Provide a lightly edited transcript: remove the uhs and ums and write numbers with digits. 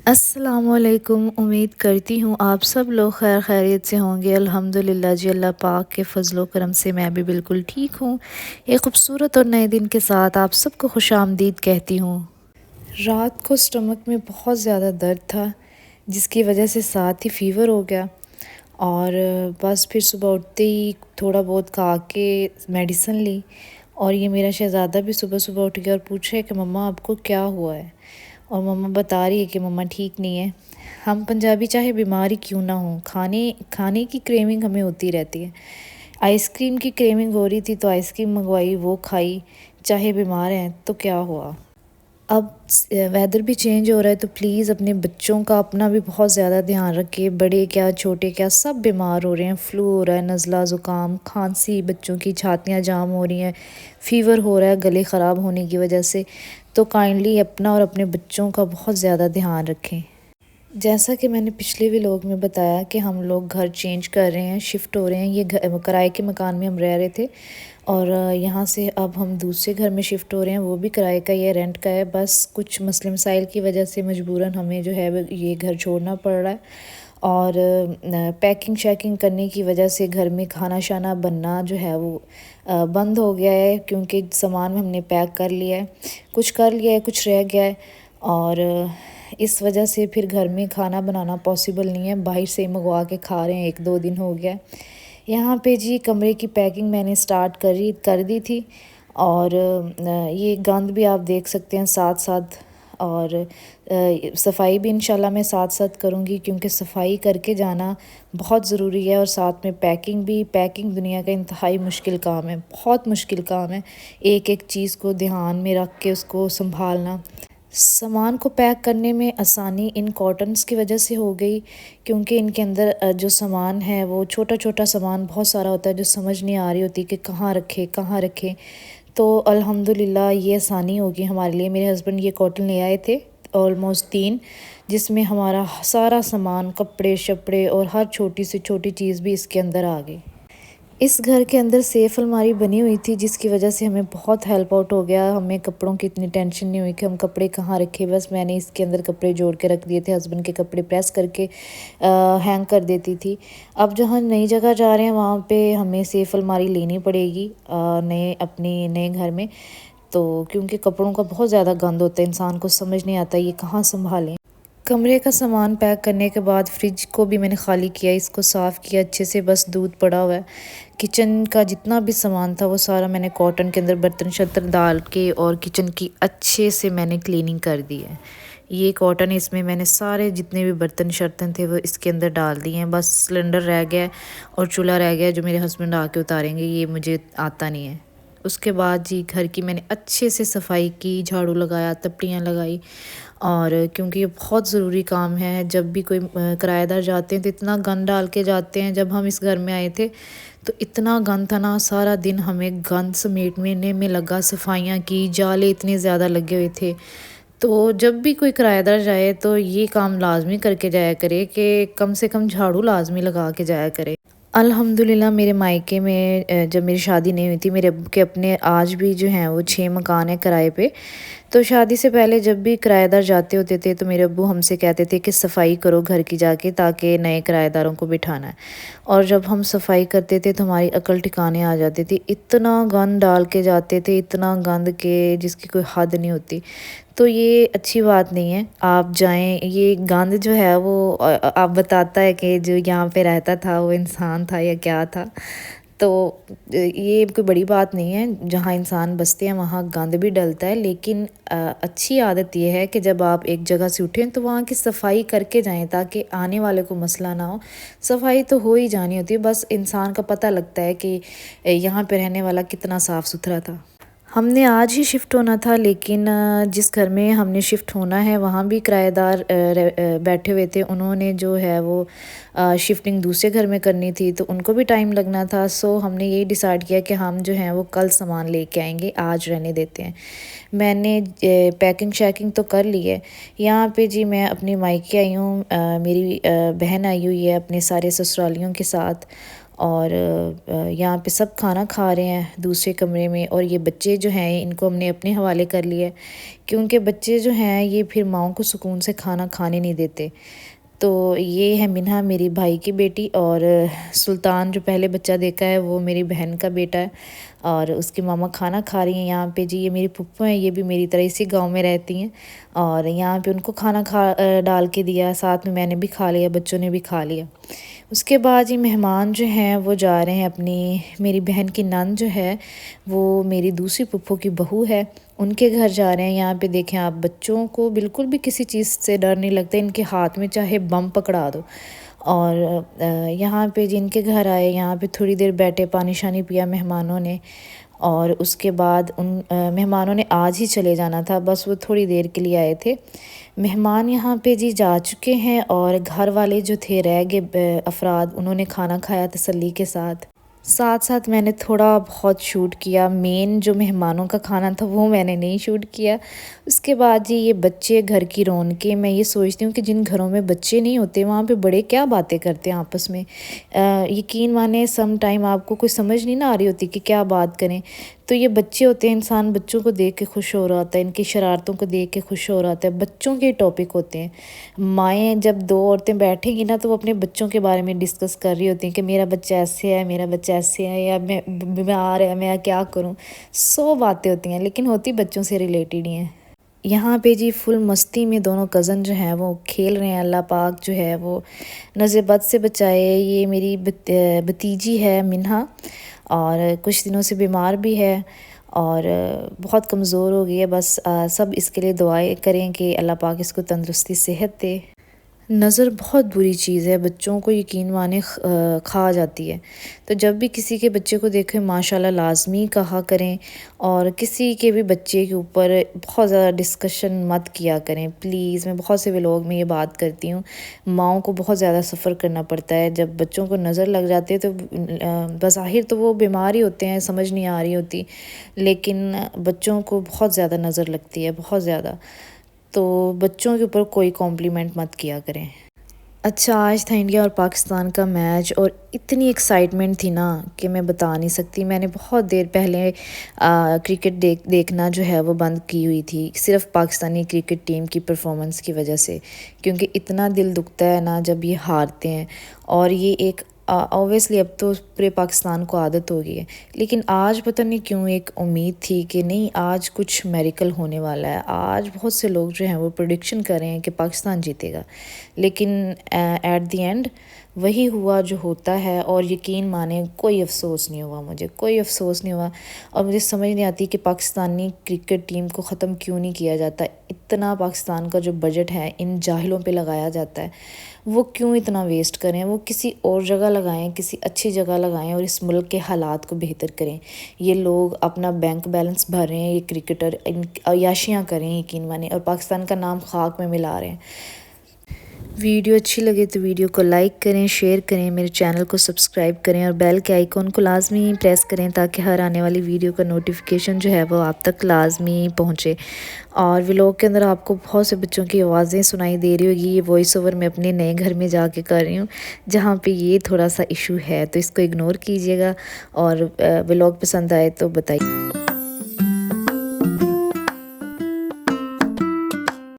السلام علیکم، امید کرتی ہوں آپ سب لوگ خیر خیریت سے ہوں گے۔ الحمدللہ جی، اللہ پاک کے فضل و کرم سے میں بھی بالکل ٹھیک ہوں۔ ایک خوبصورت اور نئے دن کے ساتھ آپ سب کو خوش آمدید کہتی ہوں۔ رات کو سٹمک میں بہت زیادہ درد تھا، جس کی وجہ سے ساتھ ہی فیور ہو گیا، اور بس پھر صبح اٹھتے ہی تھوڑا بہت کھا کے میڈیسن لی، اور یہ میرا شہزادہ بھی صبح صبح اٹھ گیا اور پوچھ رہا ہے کہ مما آپ کو کیا ہوا ہے، اور مما بتا رہی ہے کہ مما ٹھیک نہیں ہے۔ ہم پنجابی چاہے بیمار ہی کیوں نہ ہوں، کھانے کی کریونگ ہمیں ہوتی رہتی ہے۔ آئس کریم کی کریونگ ہو رہی تھی تو آئس کریم منگوائی، وہ کھائی، چاہے بیمار ہیں تو کیا ہوا۔ اب ویدر بھی چینج ہو رہا ہے تو پلیز اپنے بچوں کا اپنا بھی بہت زیادہ دھیان رکھیں، بڑے کیا چھوٹے کیا سب بیمار ہو رہے ہیں، فلو ہو رہا ہے، نزلہ زکام کھانسی، بچوں کی چھاتیاں جام ہو رہی ہیں، فیور ہو رہا ہے گلے خراب ہونے کی وجہ سے، تو کائنڈلی اپنا اور اپنے بچوں کا بہت زیادہ دھیان رکھیں۔ جیسا کہ میں نے پچھلے ولاگ میں بتایا کہ ہم لوگ گھر چینج کر رہے ہیں، شفٹ ہو رہے ہیں، یہ کرائے کے مکان میں ہم رہ رہے تھے، اور یہاں سے اب ہم دوسرے گھر میں شفٹ ہو رہے ہیں، وہ بھی کرائے کا یا رینٹ کا ہے، بس کچھ مسئلے مسائل کی وجہ سے مجبوراً ہمیں جو ہے یہ گھر چھوڑنا پڑ رہا ہے، اور پیکنگ شیکنگ کرنے کی وجہ سے گھر میں کھانا شانا بننا جو ہے وہ بند ہو گیا ہے، کیونکہ سامان ہم نے پیک کر لیا ہے، کچھ کر لیا ہے، کچھ رہ گیا ہے، اور اس وجہ سے پھر گھر میں کھانا بنانا پاسبل نہیں ہے، باہر سے منگوا کے کھا رہے ہیں، 1-2 دن ہو گیا ہے۔ یہاں پہ جی کمرے کی پیکنگ میں نے سٹارٹ کر دی تھی، اور یہ گند بھی آپ دیکھ سکتے ہیں ساتھ ساتھ، اور صفائی بھی انشاءاللہ میں ساتھ ساتھ کروں گی، کیونکہ صفائی کر کے جانا بہت ضروری ہے، اور ساتھ میں پیکنگ دنیا کا انتہائی مشکل کام ہے، بہت مشکل کام ہے، ایک ایک چیز کو دھیان میں رکھ کے اس کو سنبھالنا۔ سامان کو پیک کرنے میں آسانی ان کاٹنز کی وجہ سے ہو گئی، کیونکہ ان کے اندر جو سامان ہے وہ چھوٹا چھوٹا سامان بہت سارا ہوتا ہے، جو سمجھ نہیں آ رہی ہوتی کہ کہاں رکھے، تو الحمدللہ یہ آسانی ہوگی ہمارے لیے۔ میرے ہسبینڈ یہ کاٹن لے آئے تھے آلموسٹ 3، جس میں ہمارا سارا سامان، کپڑے شپڑے اور ہر چھوٹی سے چھوٹی چیز بھی اس کے اندر آ گئی۔ اس گھر کے اندر سیف الماری بنی ہوئی تھی، جس کی وجہ سے ہمیں بہت ہیلپ آؤٹ ہو گیا، ہمیں کپڑوں کی اتنی ٹینشن نہیں ہوئی کہ ہم کپڑے کہاں رکھے، بس میں نے اس کے اندر کپڑے جوڑ کے رکھ دیے تھے، ہسبینڈ کے کپڑے پریس کر کے ہینگ کر دیتی تھی۔ اب جہاں نئی جگہ جا رہے ہیں وہاں پہ ہمیں سیف الماری لینی پڑے گی اپنے نئے گھر میں، تو کیونکہ کپڑوں کا بہت زیادہ گند ہوتا ہے، انسان کو سمجھ نہیں آتا یہ کہاں سنبھالیں۔ کمرے کا سامان پیک کرنے کے بعد فریج کو بھی میں نے خالی کیا، اس کو صاف کیا اچھے سے، بس دودھ پڑا ہوا ہے۔ کچن کا جتنا بھی سامان تھا وہ سارا میں نے کاٹن کے اندر برتن شرتن ڈال کے اور کچن کی اچھے سے میں نے کلیننگ کر دی ہے۔ یہ کاٹن، اس میں نے سارے جتنے بھی برتن شرتن تھے وہ اس کے اندر ڈال دیے ہیں، بس سلنڈر رہ گیا ہے اور چولہا رہ گیا ہے، جو میرے ہسبینڈ آ کے اتاریں گے، یہ مجھے آتا نہیں ہے۔ اس کے بعد جی گھر کی میں نے اچھے سے صفائی کی، جھاڑو لگایا، تپڑیاں لگائی، اور کیونکہ یہ بہت ضروری کام ہے، جب بھی کوئی کرایہ دار جاتے ہیں تو اتنا گند ڈال کے جاتے ہیں۔ جب ہم اس گھر میں آئے تھے تو اتنا گند تھا نا، سارا دن ہمیں گند سمیٹنے میں لگا، صفائیاں کی، جالے اتنے زیادہ لگے ہوئے تھے، تو جب بھی کوئی کرایہ دار جائے تو یہ کام لازمی کر کے جایا کرے کہ کم سے کم جھاڑو لازمی لگا کے جایا کرے۔ الحمدللہ میرے مائکے میں جب میری شادی نہیں ہوئی تھی، میرے ابو کے اپنے آج بھی جو ہیں وہ 6 مکان ہیں کرائے پہ، تو شادی سے پہلے جب بھی کرایہ دار جاتے ہوتے تھے تو میرے ابو ہم سے کہتے تھے کہ صفائی کرو گھر کی جا کے، تاکہ نئے کرایہ داروں کو بٹھانا ہے، اور جب ہم صفائی کرتے تھے تو ہماری عقل ٹھکانے آ جاتی تھی، اتنا گند ڈال کے جاتے تھے، اتنا گند کہ جس کی کوئی حد نہیں ہوتی، تو یہ اچھی بات نہیں ہے۔ آپ جائیں، یہ گند جو ہے وہ آپ بتاتا ہے کہ جو یہاں پہ رہتا تھا وہ انسان تھا یا کیا تھا، تو یہ کوئی بڑی بات نہیں ہے، جہاں انسان بستے ہیں وہاں گند بھی ڈلتا ہے، لیکن اچھی عادت یہ ہے کہ جب آپ ایک جگہ سے اٹھیں تو وہاں کی صفائی کر کے جائیں، تاکہ آنے والے کو مسئلہ نہ ہو۔ صفائی تو ہو ہی جانی ہوتی ہے، بس انسان کا پتہ لگتا ہے کہ یہاں پہ رہنے والا کتنا صاف ستھرا تھا۔ ہم نے آج ہی شفٹ ہونا تھا، لیکن جس گھر میں ہم نے شفٹ ہونا ہے وہاں بھی کرایہ دار بیٹھے ہوئے تھے، انہوں نے جو ہے وہ شفٹنگ دوسرے گھر میں کرنی تھی، تو ان کو بھی ٹائم لگنا تھا، سو ہم نے یہی ڈیسائیڈ کیا کہ ہم جو ہیں وہ کل سامان لے کے آئیں گے، آج رہنے دیتے ہیں۔ میں نے پیکنگ شیکنگ تو کر لی ہے۔ یہاں پہ جی میں اپنی مائکے آئی ہوں، میری بہن آئی ہوئی ہے اپنے سارے سسرالیوں کے ساتھ، اور یہاں پہ سب کھانا کھا رہے ہیں دوسرے کمرے میں، اور یہ بچے جو ہیں ان کو ہم نے اپنے حوالے کر لیا کیونکہ بچے جو ہیں یہ پھر ماؤں کو سکون سے کھانا کھانے نہیں دیتے۔ تو یہ ہے منہا میری بھائی کی بیٹی، اور سلطان جو پہلے بچہ دیکھا ہے وہ میری بہن کا بیٹا ہے، اور اس کی ماما کھانا کھا رہی ہیں یہاں پہ جی۔ یہ میری پھپھو ہیں، یہ بھی میری طرح اسی گاؤں میں رہتی ہیں، اور یہاں پہ ان کو کھانا ڈال کے دیا، ساتھ میں نے بھی کھا لیا، بچوں نے بھی کھا لیا۔ اس کے بعد یہ مہمان جو ہیں وہ جا رہے ہیں اپنی، میری بہن کی نند جو ہے وہ میری دوسری پھپھو کی بہو ہے، ان کے گھر جا رہے ہیں۔ یہاں پہ دیکھیں آپ، بچوں کو بالکل بھی کسی چیز سے ڈر نہیں لگتا، ان کے ہاتھ میں چاہے بم پکڑا دو۔ اور یہاں پہ جن کے گھر آئے، یہاں پہ تھوڑی دیر بیٹھے، پانی شانی پیا مہمانوں نے، اور اس کے بعد ان مہمانوں نے آج ہی چلے جانا تھا، بس وہ تھوڑی دیر کے لیے آئے تھے مہمان یہاں پہ جی۔ جا چکے ہیں، اور گھر والے جو تھے رہ گئے افراد، انہوں نے کھانا کھایا تسلی کے ساتھ۔ ساتھ ساتھ میں نے تھوڑا بہت شوٹ کیا، مین جو مہمانوں کا کھانا تھا وہ میں نے نہیں شوٹ کیا۔ اس کے بعد جی یہ بچے گھر کی رونقیں، میں یہ سوچتی ہوں کہ جن گھروں میں بچے نہیں ہوتے وہاں پہ بڑے کیا باتیں کرتے ہیں آپس میں، یقین مانیں سم ٹائم آپ کو کوئی سمجھ نہیں نہ آ رہی ہوتی کہ کیا بات کریں، تو یہ بچے ہوتے ہیں، انسان بچوں کو دیکھ کے خوش ہو رہا ہوتا ہے، ان کی شرارتوں کو دیکھ کے خوش ہو رہا ہوتا ہے، بچوں کے ٹاپک ہوتے ہیں۔ مائیں جب دو عورتیں بیٹھیں گی نا تو وہ اپنے بچوں کے بارے میں ڈسکس کر رہی ہوتی ہیں کہ میرا بچہ ایسے ہے، میرا بچہ ایسے ہے، یا میں بیمار ہے، میں کیا کروں، 100 باتیں ہوتی ہیں، لیکن ہوتی بچوں سے ریلیٹڈ ہی ہیں۔ یہاں پہ جی فل مستی میں دونوں کزن جو ہیں وہ کھیل رہے ہیں، اللہ پاک جو ہے وہ نظر بد سے بچائے۔ یہ میری بھتیجی ہے منہا، اور کچھ دنوں سے بیمار بھی ہے، اور بہت کمزور ہو گئی ہے، بس سب اس کے لیے دعائیں کریں کہ اللہ پاک اس کو تندرستی صحت دے۔ نظر بہت بری چیز ہے، بچوں کو یقین مانے کھا جاتی ہے، تو جب بھی کسی کے بچے کو دیکھیں ماشاءاللہ لازمی کہا کریں، اور کسی کے بھی بچے کے اوپر بہت زیادہ ڈسکشن مت کیا کریں پلیز۔ میں بہت سے ولاگ میں یہ بات کرتی ہوں، ماؤں کو بہت زیادہ سفر کرنا پڑتا ہے جب بچوں کو نظر لگ جاتی ہے، تو بظاہر تو وہ بیمار ہی ہوتے ہیں، سمجھ نہیں آ رہی ہوتی، لیکن بچوں کو بہت زیادہ نظر لگتی ہے، بہت زیادہ، تو بچوں کے اوپر کوئی کمپلیمنٹ مت کیا کریں۔ اچھا، آج تھا انڈیا اور پاکستان کا میچ، اور اتنی ایکسائٹمنٹ تھی نا کہ میں بتا نہیں سکتی۔ میں نے بہت دیر پہلے کرکٹ دیکھنا جو ہے وہ بند کی ہوئی تھی، صرف پاکستانی کرکٹ ٹیم کی پرفارمنس کی وجہ سے، کیونکہ اتنا دل دکھتا ہے نا جب یہ ہارتے ہیں، اور یہ ایک اوبویسلی اب تو پورے پاکستان کو عادت ہو گئی ہے، لیکن آج پتہ نہیں کیوں ایک امید تھی کہ نہیں آج کچھ میریکل ہونے والا ہے۔ آج بہت سے لوگ جو ہیں وہ پریڈکشن کر رہے ہیں کہ پاکستان جیتے گا، لیکن ایٹ دی اینڈ وہی ہوا جو ہوتا ہے، اور یقین مانیں کوئی افسوس نہیں ہوا، مجھے کوئی افسوس نہیں ہوا، اور مجھے سمجھ نہیں آتی کہ پاکستانی کرکٹ ٹیم کو ختم کیوں نہیں کیا جاتا۔ اتنا پاکستان کا جو بجٹ ہے ان جاہلوں پہ لگایا جاتا ہے، وہ کیوں اتنا ویسٹ کریں، وہ کسی اور جگہ لگائیں، کسی اچھی جگہ لگائیں، اور اس ملک کے حالات کو بہتر کریں۔ یہ لوگ اپنا بینک بیلنس بھر رہے ہیں، یہ کرکٹر عیاشیاں کریں یقین مانیں، اور پاکستان کا نام خاک میں ملا رہے ہیں۔ ویڈیو اچھی لگے تو ویڈیو کو لائک کریں، شیئر کریں، میرے چینل کو سبسکرائب کریں، اور بیل کے آئیکن کو لازمی پریس کریں تاکہ ہر آنے والی ویڈیو کا نوٹیفیکیشن جو ہے وہ آپ تک لازمی پہنچے۔ اور ولاگ کے اندر آپ کو بہت سے بچوں کی آوازیں سنائی دے رہی ہوگی، یہ وائس اوور میں اپنے نئے گھر میں جا کے کر رہی ہوں جہاں پہ یہ تھوڑا سا ایشو ہے، تو اس کو اگنور کیجیے گا، اور ولاگ پسند آئے تو بتائیے۔